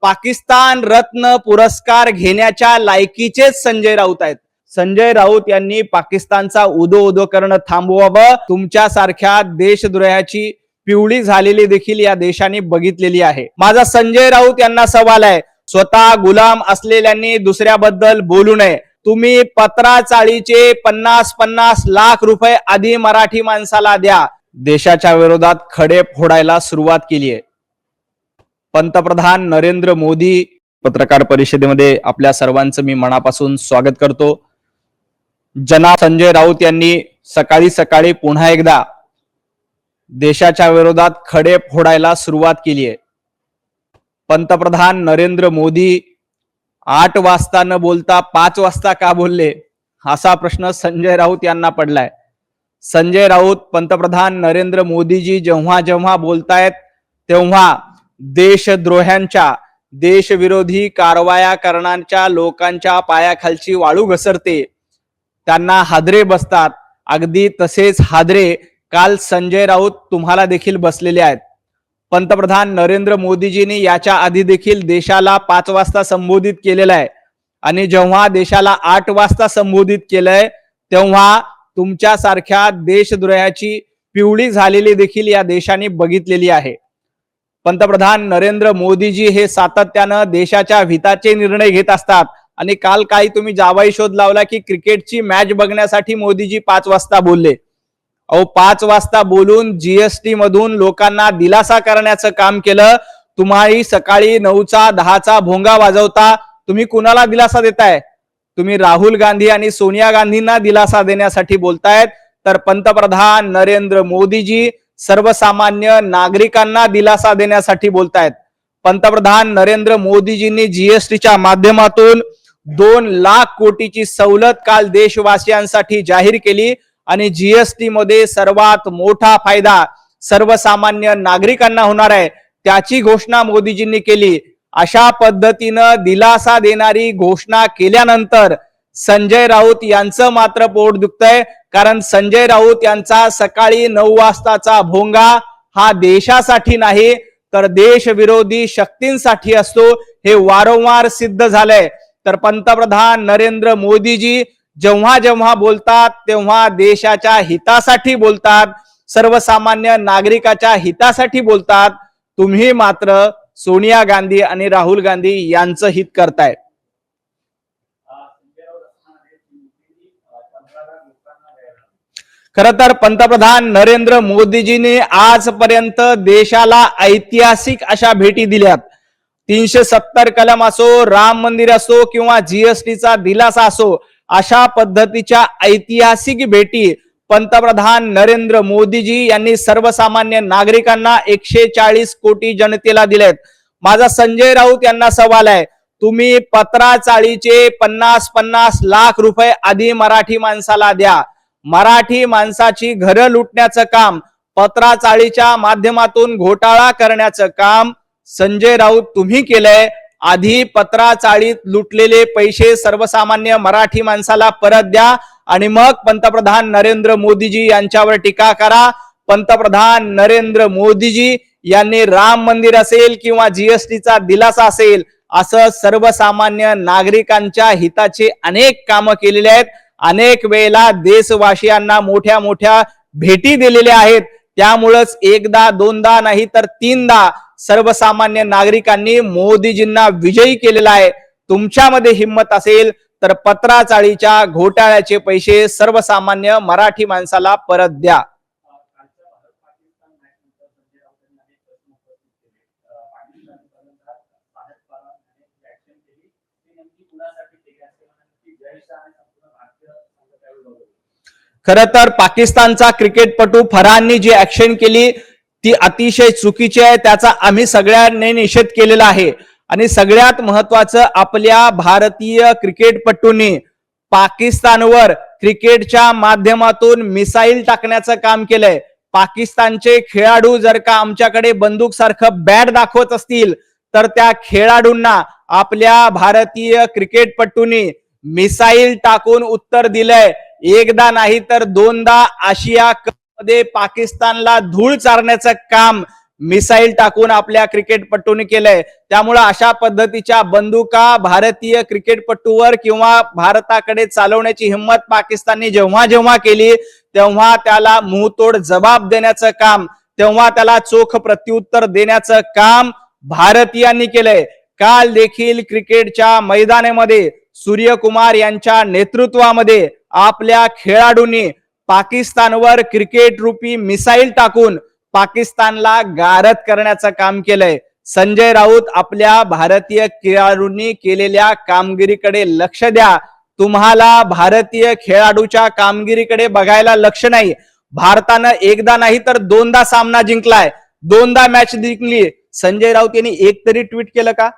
पाकिस्तान रत्न पुरस्कार घेण्याच्या लायकीचेच संजय राऊत आहेत। संजय राऊत यांनी पाकिस्तानचा उदो करणं थांबवावं। तुमच्यासारख्या देशद्रोहाची पिवळी झालेली देखील या देशाने बघितलेली आहे। माझा संजय राऊत यांना सवाल आहे, स्वतः गुलाम असलेल्यांनी दुसऱ्याबद्दल बोलू नये। तुम्ही पत्राचाळीचे 50-50 लाख रुपये आधी मराठी माणसाला द्या। देशाच्या विरोधात खडे फोडायला सुरुवात केली आहे। पंतप्रधान नरेंद्र मोदी पत्रकार परिषदेमध्ये आपल्या सर्वांचं मी मनापासून स्वागत करतो। जनाब संजय राऊत यांनी सकाळी सकाळी पुन्हा एकदा देशाच्या विरोधात खडे फोडायला सुरुवात केली आहे। पंतप्रधान नरेंद्र मोदी 8 वाजता न बोलता 5 वाजता का बोलले, असा प्रश्न संजय राऊत यांना पडलाय। संजय राऊत पंतप्रधान नरेंद्र मोदीजी जेव्हा जेव्हा बोलतायत तेव्हा देशद्रोह्यांच्या देशविरोधी कारवाया करण्याच्या लोकांच्या पायाखालची वाळू घसरते, त्यांना हादरे बसतात। अगदी तसेच हादरे काल संजय राऊत तुम्हाला देखील बसलेले आहेत। पंतप्रधान नरेंद्र मोदीजींनी याच्या आधी देखील देशाला 5 वाजता संबोधित केलेलं आहे आणि जेव्हा देशाला 8 वाजता संबोधित केलंय तेव्हा तुमच्यासारख्या देशद्रोहाची पिवळी झालेली देखील या देशाने बघितलेली आहे। पंतप्रधान नरेंद्र मोदीजी हे सातत्यानं देशाच्या हिताचे निर्णय घेत असतात आणि काल काही तुम्ही जावाई शोध लावला की क्रिकेटची मॅच बघण्यासाठी मोदीजी 5 वाजता बोलले। 5 वाजता बोलून जीएसटी मधून लोकांना दिलासा करण्याचं काम केलं। तुम्ही सकाळी 9चा 10चा भोंगा वाजवता, तुम्ही कुणाला दिलासा देताय? तुम्ही राहुल गांधी आणि सोनिया गांधींना दिलासा देण्यासाठी बोलतायत, तर पंतप्रधान नरेंद्र मोदीजी सर्वसामान्य नागरिकांना दिलासा देण्यासाठी बोलतायत। पंतप्रधान नरेंद्र मोदीजींनी जीएसटीच्या माध्यमातून 2 लाख कोटीची सवलत काल देशवासियांसाठी जाहीर केली आणि जीएसटी मध्ये सर्वात मोठा फायदा सर्वसामान्य नागरिकांना होणार आहे, त्याची घोषणा मोदीजींनी केली। अशा पद्धतीनं दिलासा देणारी घोषणा केल्यानंतर संजय राऊत यांचं मात्र पोट दुखतंय, कारण संजय राऊत यांचा सकाळी 9 वाजताचा भोंगा हा देशासाठी नाही तर देशविरोधी शक्तींसाठी असतो, हे वारंवार सिद्ध झालंय। तर पंतप्रधान नरेंद्र मोदीजी जेव्हा जेव्हा बोलतात तेव्हा देशाच्या हितासाठी बोलतात, सर्वसामान्य नागरिकाच्या हितासाठी बोलतात। तुम्ही मात्र सोनिया गांधी आणि राहुल गांधी यांचं हित करताय। खरं तर पंतप्रधान नरेंद्र मोदीजींनी आजपर्यंत देशाला ऐतिहासिक अशा भेटी दिल्यात। 370 कलम असो, राम मंदिर असो किंवा जीएसटीचा दिलासा असो, अशा पद्धतीच्या ऐतिहासिक भेटी पंतप्रधान नरेंद्र मोदीजी यांनी सर्वसामान्य नागरिकांना 140 कोटी जनतेला दिलेत। माझा संजय राऊत यांना सवाल आहे, तुम्ही पत्राचाळीचे 50-50 लाख रुपये आधी मराठी माणसाला द्या। मराठी माणसाची घरं लुटण्याचं काम, पत्राचाळीच्या माध्यमातून घोटाळा करण्याचं काम संजय राऊत तुम्ही केलंय। आधी पत्राचाळीत लुटलेले पैसे सर्वसामान्य मराठी माणसाला परत द्या आणि मग पंतप्रधान नरेंद्र मोदीजी यांच्यावर टीका करा। पंतप्रधान नरेंद्र मोदीजी यांनी राम मंदिर असेल किंवा जीएसटीचा दिलासा असेल असं सर्वसामान्य नागरिकांच्या हिताचे अनेक कामं केलेले आहेत। अनेक वेळेला देशवासियांना मोठ्या मोठ्या भेटी दिलेल्या आहेत। त्यामुळेच एकदा दोनदा नाही तर 3दा सर्वसामान्य नागरिकांनी मोदीजींना विजयी केलेला आहे। तुमच्यामध्ये हिम्मत असेल तर पत्राचाळीच्या घोटाळ्याचे पैसे सर्वसामान्य मराठी माणसाला परत द्या। खरं तर पाकिस्तानचा क्रिकेटपटू फरहाननी जी ऍक्शन केली ती अतिशय चुकीची आहे, त्याचा आम्ही सगळ्यांनी निषेध केलेला आहे। आणि सगळ्यात महत्त्वाचं, आपल्या भारतीय क्रिकेटपटूंनी पाकिस्तानवर क्रिकेटच्या माध्यमातून मिसाईल टाकण्याचं काम केलंय। पाकिस्तानचे खेळाडू जर का आमच्याकडे बंदूक सारखं बॅट दाखवत असतील तर त्या खेळाडूंना आपल्या भारतीय क्रिकेटपटूंनी मिसाईल टाकून उत्तर दिलंय। एकदा नाही तर 2दा आशिया कप मध्ये पाकिस्तानला धूळ चारण्याचं काम मिसाईल टाकून आपल्या क्रिकेटपटूंनी केलंय. त्यामुळे अशा पद्धतीच्या बंदुका भारतीय क्रिकेटपटूवर किंवा भारताकडे चालवण्याची हिंमत पाकिस्तानने जेव्हा जेव्हा केली तेव्हा त्याला मुंहतोड जबाब देण्याचं काम, तेव्हा त्याला चोख प्रत्युत्तर देण्याचं काम भारतीयांनी केलंय. काल देखील क्रिकेटच्या मैदानामध्ये सूर्यकुमार यांच्या नेतृत्वामध्ये आपल्या खेळाडूंनी पाकिस्तानवर क्रिकेट रूपी मिसाईल टाकून पाकिस्तानला गारद करण्याचं काम केलंय. संजय राऊत, आपल्या भारतीय खेळाडूंनी केलेल्या कामगिरीकडे लक्ष द्या. तुम्हाला भारतीय खेळाडूच्या कामगिरीकडे बघायला लक्ष नाही. भारतानं एकदा नाही तर दोनदा सामना जिंकलाय, दोनदा मॅच जिंकली. संजय राऊत यांनी एक तरी ट्विट केलं का?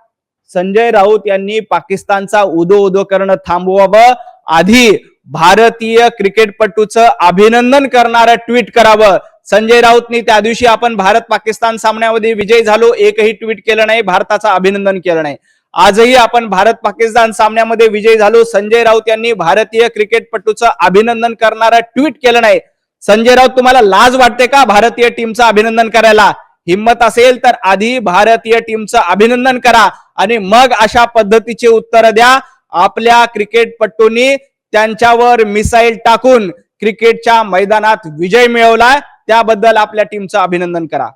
संजय राऊत यांनी पाकिस्तानचा उदो करणं थांबवावं. आधी भारतीय क्रिकेटपटूचं अभिनंदन करणारं ट्विट करावं. संजय राऊतनी त्या दिवशी आपण भारत पाकिस्तान सामन्यामध्ये विजयी झालो एकही ट्विट केलं नाही, भारताचं अभिनंदन केलं नाही. आजही आपण भारत पाकिस्तान सामन्यामध्ये विजयी झालो, संजय राऊत यांनी भारतीय क्रिकेटपटूचं अभिनंदन करणारं ट्विट केलं नाही. संजय राऊत, तुम्हाला लाज वाटते का भारतीय टीमचं अभिनंदन करायला? हिम्मत असेल तर आधी भारतीय टीमचं अभिनंदन करा आणि मग अशा पद्धतीचे उत्तर द्या. आपल्या क्रिकेटपटूंनी त्यांच्यावर मिसाईल टाकून क्रिकेटच्या मैदानात विजय मिळवला, त्याबद्दल आपल्या टीमचं अभिनंदन करा.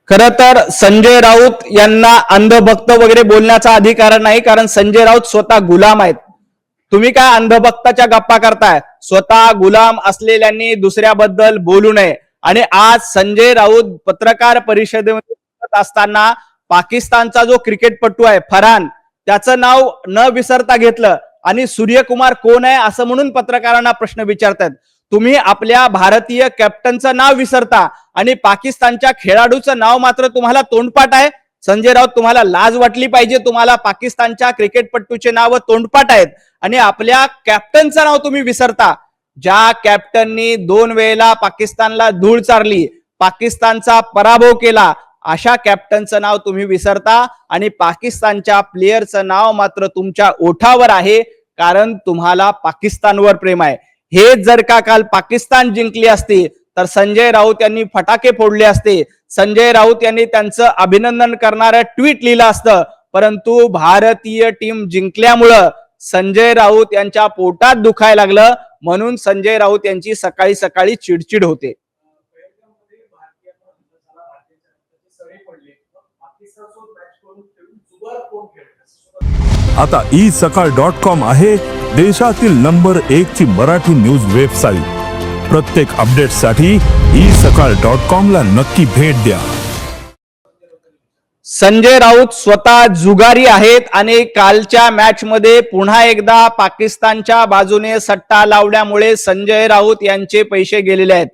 खर तर संजय राऊत यांना अंधभक्त वगैरे बोलण्याचा अधिकार नाही, कारण संजय राऊत स्वतः गुलाम आहेत. तुम्ही काय अंधभक्ताच्या गप्पा करताय? स्वतः गुलाम असलेल्यांनी दुसऱ्याबद्दल बोलू नये. आणि आज संजय राऊत पत्रकार परिषदेमध्ये असताना पाकिस्तानचा जो क्रिकेटपटू आहे फरहान, त्याचं नाव न विसरता घेतलं आणि सूर्यकुमार कोण आहे असं म्हणून पत्रकारांना प्रश्न विचारतात. तुम्ही आपल्या भारतीय कॅप्टनचं नाव विसरता आणि पाकिस्तानच्या खेळाडूचं नाव मात्र तुम्हाला तोंडपाठ आहे. संजय राऊत, तुम्हाला लाज वाटली पाहिजे. तुम्हाला पाकिस्तानच्या क्रिकेटपटूचे नाव तोंडपाठ आहेत आणि आपल्या कॅप्टनचं नाव तुम्ही विसरता. ज्या कॅप्टननी 2 वेळेला पाकिस्तानला धूळ चारली, पाकिस्तानचा पराभव केला, अशा कॅप्टनचं नाव तुम्ही विसरता आणि पाकिस्तानच्या प्लेयरचं नाव मात्र तुमच्या ओठावर आहे, कारण तुम्हाला पाकिस्तानवर प्रेम आहे. हे जर का काल पाकिस्तान जिंकली असती तर संजय राऊत यांनी फटाके फोडले असते, संजय राऊत यांनी त्यांचं अभिनंदन करणारं ट्विट लिहिलं असतं. परंतु भारतीय टीम जिंकल्यामुळं संजय राऊत यांच्या पोटात दुखायला लागलं, म्हणून संजय राऊत यांची सकाळी सकाळी चिडचिड होते. आता isakal.com आहे देशातील नंबर 1 ची मराठी न्यूज वेबसाईट. प्रत्येक अपडेटसाठी isakal.com ला नक्की भेट द्या. संजय राऊत स्वतः जुगारी आहेत आणि कालच्या मॅच मध्ये पुन्हा एकदा पाकिस्तानच्या बाजूने सट्टा लावल्यामुळे संजय राऊत यांचे पैसे गेलेले आहेत.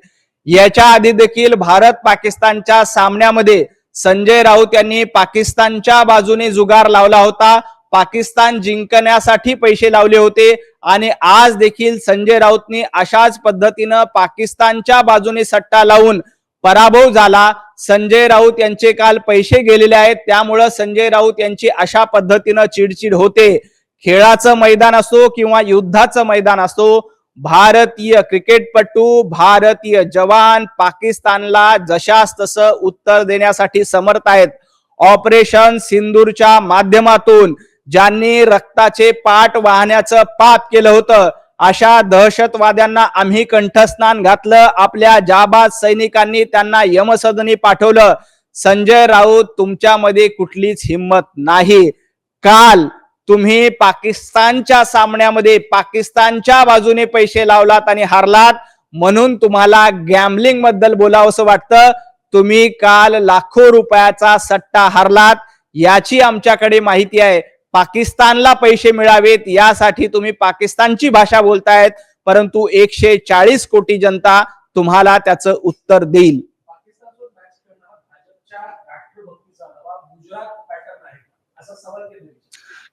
याच्या आधी देखील भारत पाकिस्तानच्या सामन्यामध्ये संजय राऊत यांनी पाकिस्तानच्या बाजूने जुगार लावला होता, पाकिस्तान जिंकण्यासाठी पैसे लावले होते आणि आज देखील संजय राऊतनी अशाच पद्धतीनं पाकिस्तानच्या बाजूने सट्टा लावून पराभव झाला. संजय राऊत यांचे काल पैसे गेलेले आहेत, त्यामुळे संजय राऊत यांची अशा पद्धतीनं चिडचिड होते. खेळाचं मैदान असो किंवा युद्धाचं मैदान असो, भारतीय क्रिकेटपटू, भारतीय जवान पाकिस्तानला जशास तसं उत्तर देण्यासाठी समर्थ आहेत. ऑपरेशन सिंदूरच्या माध्यमातून ज्यांनी रक्ताचे पाट वाहण्याचं पाप केलं होतं, अशा दहशतवाद्यांना आम्ही कंठस्नान घातलं. आपल्या जाबाज सैनिकांनी त्यांना यमसदनी पाठवलं. संजय राऊत, तुमच्यामध्ये कुठलीच हिम्मत नाही. काल तुम्ही पाकिस्तानच्या सामन्यामध्ये पाकिस्तानच्या बाजूने पैसे लावलात आणि हारलात, म्हणून तुम्हाला गॅम्बलिंग बद्दल बोलावंसं वाटतं. तुम्ही काल लाखो रुपयाचा सट्टा हारलात, याची आमच्याकडे माहिती आहे. पाकिस्तानला पैसे मिळावेत यासाठी तुम्ही पाकिस्तानची भाषा बोलतायत, परंतु 140 कोटी जनता तुम्हाला त्याचं उत्तर देईल.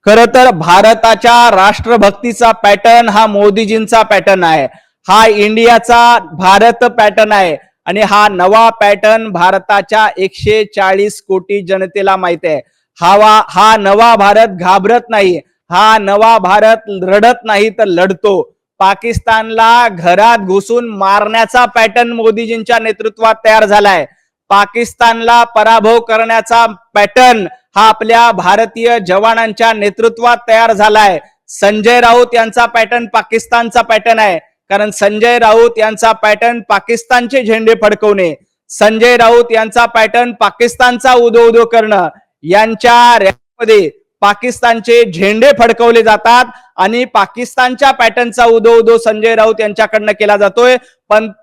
खर तर भारताच्या राष्ट्रभक्तीचा पॅटर्न हा मोदीजींचा पॅटर्न आहे, हा इंडियाचा भारत पॅटर्न आहे. आणि हा नवा पॅटर्न भारताच्या 140 कोटी जनतेला माहिती आहे. हा नवा भारत घाबरत नाही, हा नवा भारत रडत नाही तर लढतो. पाकिस्तानला घरात घुसून मारण्याचा पॅटर्न मोदीजींच्या नेतृत्वात तयार झालाय. पाकिस्तानला पराभव करण्याचा पॅटर्न हा आपल्या भारतीय जवानांच्या नेतृत्वात तयार झालाय. संजय राऊत यांचा पॅटर्न पाकिस्तानचा पॅटर्न आहे. कारण संजय राऊत यांचा पॅटर्न पाकिस्तानचे झेंडे फडकवणे, संजय राऊत यांचा पॅटर्न पाकिस्तानचा उदो उदो करणं. यांच्या रॅलीमध्ये पाकिस्तानचे झेंडे फडकवले जातात आणि पाकिस्तानच्या पॅटर्नचा उदो उदो संजय राऊत यांच्याकडनं केला जातोय.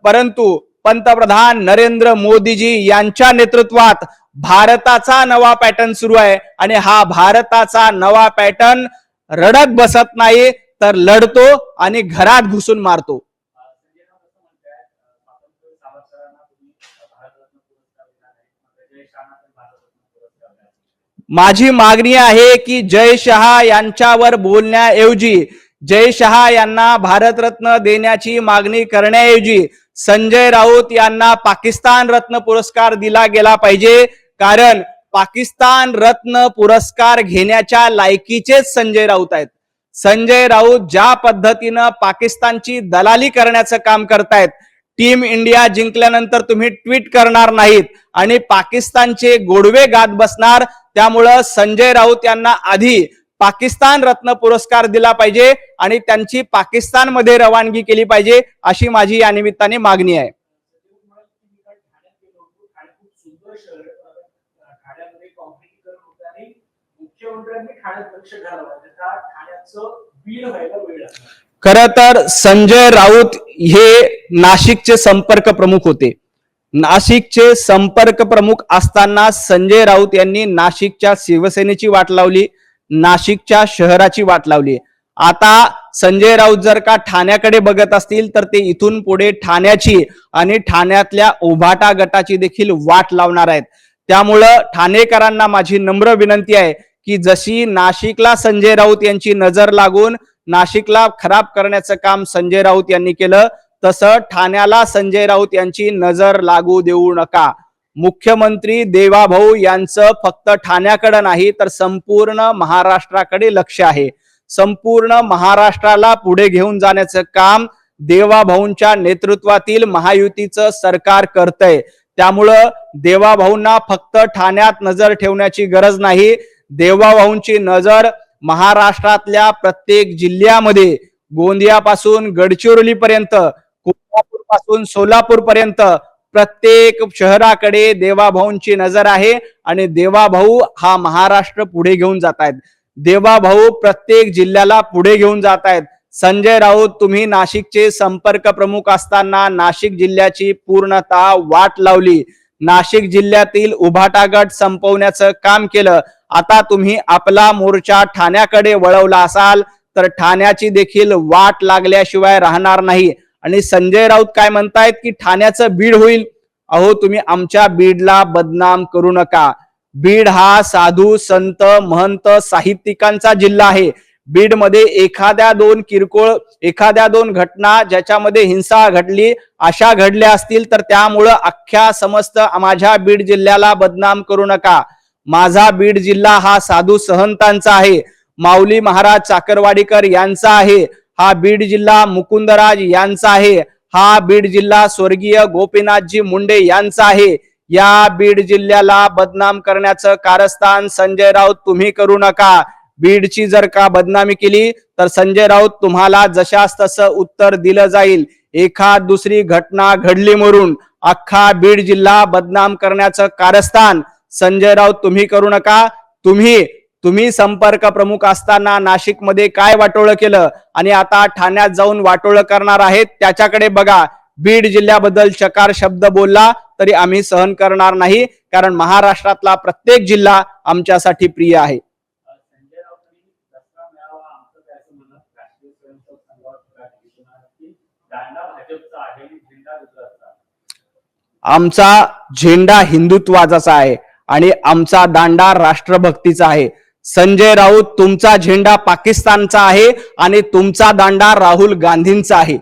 परंतु पंतप्रधान नरेंद्र मोदीजी यांच्या नेतृत्वात भारताचा नवा पॅटर्न सुरू आहे आणि हा भारताचा नवा पॅटर्न रडत बसत नाही तर लढतो आणि घरात घुसून मारतो. माझी मागणी आहे की जय शहा यांच्यावर बोलण्याऐवजी, जय शहा यांना भारतरत्न देण्याची मागणी करण्याऐवजी संजय राऊत यांना पाकिस्तान रत्न पुरस्कार दिला गेला पाहिजे. कारण पाकिस्तान रत्न पुरस्कार घेण्याच्या लायकीचेच संजय राऊत आहेत. संजय राऊत ज्या पद्धतीनं पाकिस्तानची दलाली करण्याचं काम करतायत, टीम इंडिया जिंकल्यानंतर तुम्ही ट्विट करणार नाहीत आणि पाकिस्तानचे गोडवे गात बसणार. त्यामुळं संजय राऊत यांना आधी पाकिस्तान रत्न पुरस्कार दिला पाहिजे आणि त्यांची पाकिस्तानमध्ये रवानगी केली पाहिजे, अशी माझी या निमित्ताने मागणी आहे. खर तर संजय राऊत हे नाशिकचे संपर्क प्रमुख होते. नाशिकचे संपर्क प्रमुख असताना संजय राऊत यांनी नाशिकच्या शिवसेनेची वाट लावली, नाशिकच्या शहराची वाट लावली. आता संजय राऊत जर का ठाण्याकडे बघत असतील तर ते इथून पुढे ठाण्याची आणि ठाण्यातल्या उभाटा गटाची देखील वाट लावणार आहेत. त्यामुळं ठाणेकरांना माझी नम्र विनंती आहे की जशी नाशिकला संजय राऊत यांची नजर लागून नाशिकला खराब करण्याचं काम संजय राऊत यांनी केलं, तसं ठाण्याला संजय राऊत यांची नजर लागू देऊ नका. मुख्यमंत्री देवाभाऊ यांचं फक्त ठाण्याकडे नाही तर संपूर्ण महाराष्ट्राकडे लक्ष आहे. संपूर्ण महाराष्ट्राला पुढे घेऊन जाण्याचं काम देवाभाऊंच्या नेतृत्वातील महायुतीचं सरकार करतंय. त्यामुळं देवाभाऊंना फक्त ठाण्यात नजर ठेवण्याची गरज नाही. देवाभाऊंची नजर महाराष्ट्रातल्या प्रत्येक जिल्ह्यामध्ये, गोंदियापासून गडचिरोली पर्यंत, कोल्हापूर पासून सोलापूर पर्यंत प्रत्येक शहराकडे देवाभाऊंची नजर आहे आणि देवाभाऊ हा महाराष्ट्र पुढे घेऊन जात आहेत. देवाभाऊ प्रत्येक जिल्ह्याला पुढे घेऊन जात आहेत. संजय राऊत, तुम्ही नाशिकचे संपर्क प्रमुख असताना नाशिक जिल्ह्याची पूर्णतः वाट लावली. नाशिक जिल्ह्यातील उभाटा गट संपवण्याचं काम केलं. आता तुम्ही आपला मोर्चा ठाण्याकडे वळवला असाल तर ठाण्याची देखील वाट लागल्याशिवाय राहणार नाही. आणि संजय राऊत काय म्हणतायत की ठाण्याचं बीड होईल. अहो, तुम्ही आमच्या बीडला बदनाम करू नका. बीड हा साधू संत महंत साहित्यिकांचा जिल्हा आहे. बीडमध्ये एखाद्या दोन घटना ज्याच्यामध्ये हिंसा घडली अशा घडल्या असतील तर त्यामुळं अख्ख्या समस्त माझ्या बीड जिल्ह्याला बदनाम करू नका. माझा बीड जिल्हा हा साधू सहंतांचा आहे, माऊली महाराज चाकरवाडीकर यांचा आहे. हा बीड जिल्हा मुकुंदराज यांचा आहे. हा बीड जिल्हा स्वर्गीय गोपीनाथजी मुंडे यांचा आहे. या बीड जिल्ह्याला बदनाम करण्याचं कारस्थान संजय राऊत तुम्ही करू नका. बीडची जर का बदनामी केली तर संजय राऊत तुम्हाला जशास तसं उत्तर दिलं जाईल. एखाद दुसरी घटना घडली म्हणून अख्खा बीड जिल्हा बदनाम करण्याचं कारस्थान संजय राऊत तुम्ही करू नका. तुम्ही संपर्क प्रमुख असताना नाशिकमध्ये काय वाटोळं केलं आणि आता ठाण्यात जाऊन वाटोळं करणार आहेत त्याच्याकडे बघा. बीड जिल्ह्याबद्दल चकार शब्द बोलला तरी आम्ही सहन करणार नाही, कारण महाराष्ट्रातला प्रत्येक जिल्हा आमच्यासाठी प्रिय आहे. आमचा झेंडा हिंदुत्वाचा आहे आणि आमचा दांडा राष्ट्रभक्तीचा आहे. संजय राऊत, तुमचा झेंडा पाकिस्तानचा आहे आणि तुमचा दांडा राहुल गांधींचा आहे.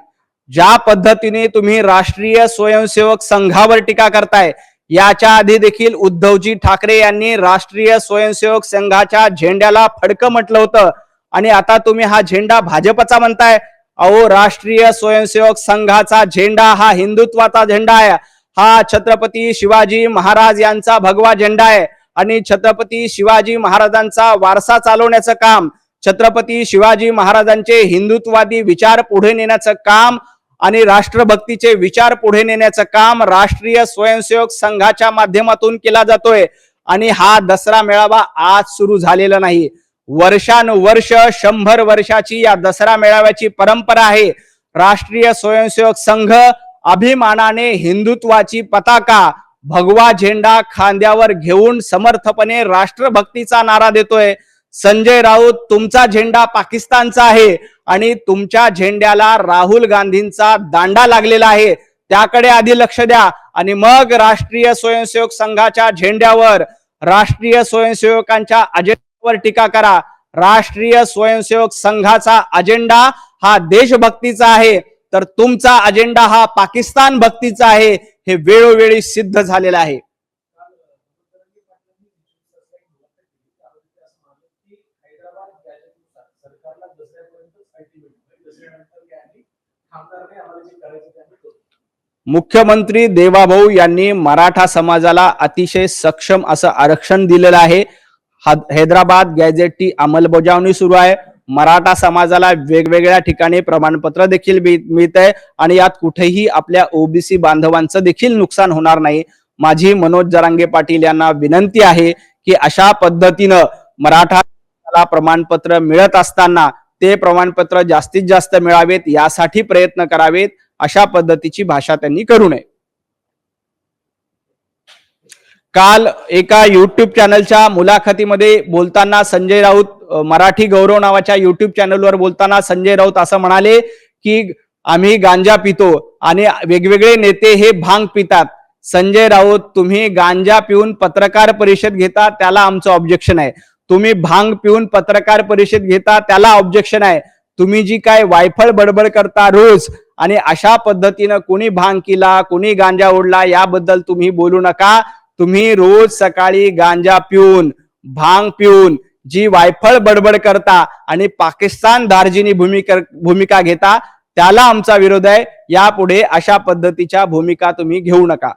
ज्या पद्धतीने तुम्ही राष्ट्रीय स्वयंसेवक संघावर टीका करताय, याच्या आधी देखील उद्धवजी ठाकरे यांनी राष्ट्रीय स्वयंसेवक संघाच्या झेंड्याला फडकं म्हटलं होतं आणि आता तुम्ही हा झेंडा भाजपचा म्हणताय. अहो, राष्ट्रीय स्वयंसेवक संघाचा झेंडा हा हिंदुत्वाचा झेंडा आहे. हा छत्रपती शिवाजी महाराज यांचा भगवा झेंडा आहे आणि छत्रपती शिवाजी महाराजांचा वारसा चालवण्याचं काम, छत्रपती शिवाजी महाराजांचे हिंदुत्ववादी विचार पुढे नेण्याचं काम आणि राष्ट्रभक्तीचे विचार पुढे नेण्याचं काम राष्ट्रीय स्वयंसेवक संघाच्या माध्यमातून केला जातोय. आणि हा दसरा मेळावा आज सुरू झालेला नाही. वर्षानुवर्ष 100 वर्षाची या दसरा मेळाव्याची परंपरा आहे. राष्ट्रीय स्वयंसेवक संघ अभिमानाने हिंदुत्वाची पताका, भगवा झेंडा खांद्यावर घेऊन समर्थपणे राष्ट्रभक्तीचा नारा देतोय. संजय राऊत, तुमचा झेंडा पाकिस्तानचा आहे आणि तुमच्या झेंड्याला राहुल गांधींचा दांडा लागलेला आहे. त्याकडे आधी लक्ष द्या आणि मग राष्ट्रीय स्वयंसेवक संघाच्या झेंड्यावर, राष्ट्रीय स्वयंसेवकांच्या अजेंड्यावर टीका करा. राष्ट्रीय स्वयंसेवक संघाचा अजेंडा हा देशभक्तीचा आहे, तर तुमचा अजेंडा हा पाकिस्तान भक्तीचा आहे. हे वेळोवेळी सिद्ध झालेलं आहे. मुख्यमंत्री देवाभाऊ यांनी मराठा समाजाला अतिशय सक्षम असं आरक्षण दिलेलं आहे. हैदराबाद गॅझेटची अंमलबजावणी सुरू आहे. मराठा समाजाला वेगवेगळ्या ठिकाणी प्रमाणपत्र देखील मिळत आहे आणि यात कुठेही आपल्या ओबीसी बांधवांचं देखील नुकसान होणार नाही. माझी मनोज जरांगे पाटील यांना विनंती आहे की अशा पद्धतीनं मराठा प्रमाणपत्र मिळत असताना ते प्रमाणपत्र जास्तीत जास्त मिळावेत यासाठी प्रयत्न करावेत. अशा पद्धतीची भाषा त्यांनी करू नये. काल एका युट्यूब चॅनलच्या मुलाखतीमध्ये बोलताना संजय राऊत, मराठी गौरव नावाच्या युट्यूब चॅनलवर बोलताना संजय राऊत असं म्हणाले की आम्ही गांजा पितो आणि वेगवेगळे नेते हे भांग पितात. संजय राऊत, तुम्ही गांजा पिऊन पत्रकार परिषद घेता त्याला आमचं ऑब्जेक्शन आहे. तुम्ही भांग पिऊन पत्रकार परिषद घेता त्याला ऑब्जेक्शन आहे. तुम्ही जी काय वायफळ बडबड करता रोज आणि अशा पद्धतीनं कोणी भांग केला, कोणी गांजा ओढला याबद्दल तुम्ही बोलू नका. तुम्ही रोज सकाळी गांजा पिऊन, भांग पिऊन जी वायफळ बडबड करता आणि पाकिस्तान दार्जिनी भूमिका घेता त्याला आमचा विरोध आहे. यापुढे अशा पद्धतीच्या भूमिका तुम्ही घेऊ नका.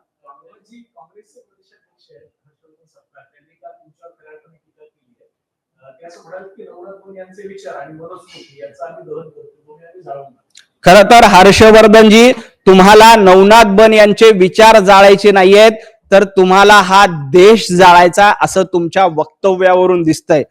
खर तर हर्षवर्धनजी, तुम्हाला नवनाथ बन यांचे विचार जाळायचे नाहीयेत, तर तुम्हाला हा देश जाळायचा असं तुमच्या वक्तव्यावरून दिसतंय.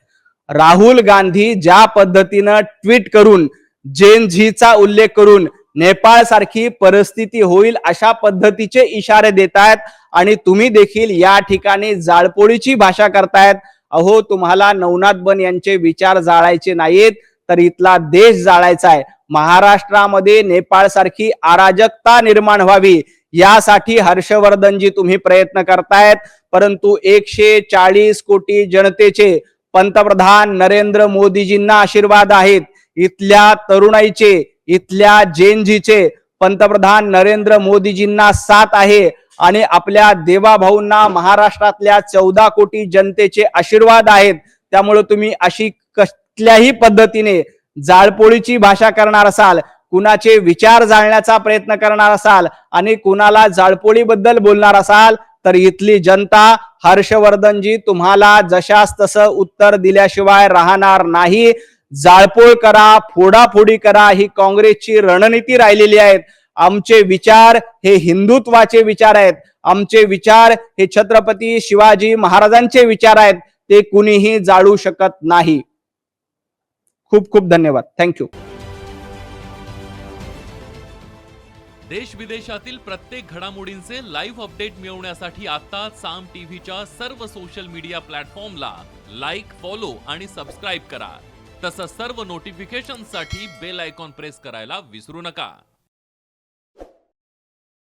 राहुल गांधी ज्या पद्धतीनं ट्विट करून जेन झीचा उल्लेख करून नेपाळ सारखी परिस्थिती होईल अशा पद्धतीचे इशारे देतायत आणि तुम्ही देखील या ठिकाणी जाळपोळीची भाषा करतायत. अहो, तुम्हाला नवनाथ बन यांचे विचार जाळायचे नाहीत, तर इथला देश जाळायचा आहे. महाराष्ट्रामध्ये नेपाळ सारखी अराजकता निर्माण व्हावी यासाठी हर्षवर्धनजी तुम्ही प्रयत्न करतायत, परंतु 140 कोटी जनतेचे पंतप्रधान नरेंद्र मोदीजींना आशीर्वाद आहेत. इथल्या तरुणाईचे, इथल्या जेनजीचे पंतप्रधान नरेंद्र मोदीजींना साथ आहे आणि आपल्या देवाभाऊंना महाराष्ट्रातल्या 14 कोटी जनतेचे आशीर्वाद आहेत. त्यामुळे तुम्ही अशी कसल्याही पद्धतीने जाळपोळीची भाषा करणार असाल, कुणाचे विचार जाळण्याचा प्रयत्न करणार असाल आणि कुणाला जाळपोळीबद्दल बोलणार असाल, तर इथली जनता हर्षवर्धनजी तुम्हाला जशास तसं उत्तर दिल्याशिवाय राहणार नाही. जाळपोळ करा, फोडाफोडी करा ही काँग्रेसची रणनीती राहिलेली आहे. आमचे विचार हे हिंदुत्वाचे विचार आहेत. आमचे विचार हे छत्रपती शिवाजी महाराजांचे विचार आहेत. ते कुणीही जाळू शकत नाही. खूप खूप धन्यवाद. थँक्यू. देश विदेशातील प्रत्येक घडामोडींचे लाईव्ह अपडेट मिळवण्यासाठी आता साम टीव्हीच्या सर्व सोशल मीडिया प्लॅटफॉर्मला लाईक, फॉलो आणि सबस्क्राईब करा. तसंच सर्व नोटिफिकेशनसाठी बेल आयकॉन प्रेस करायला विसरू नका.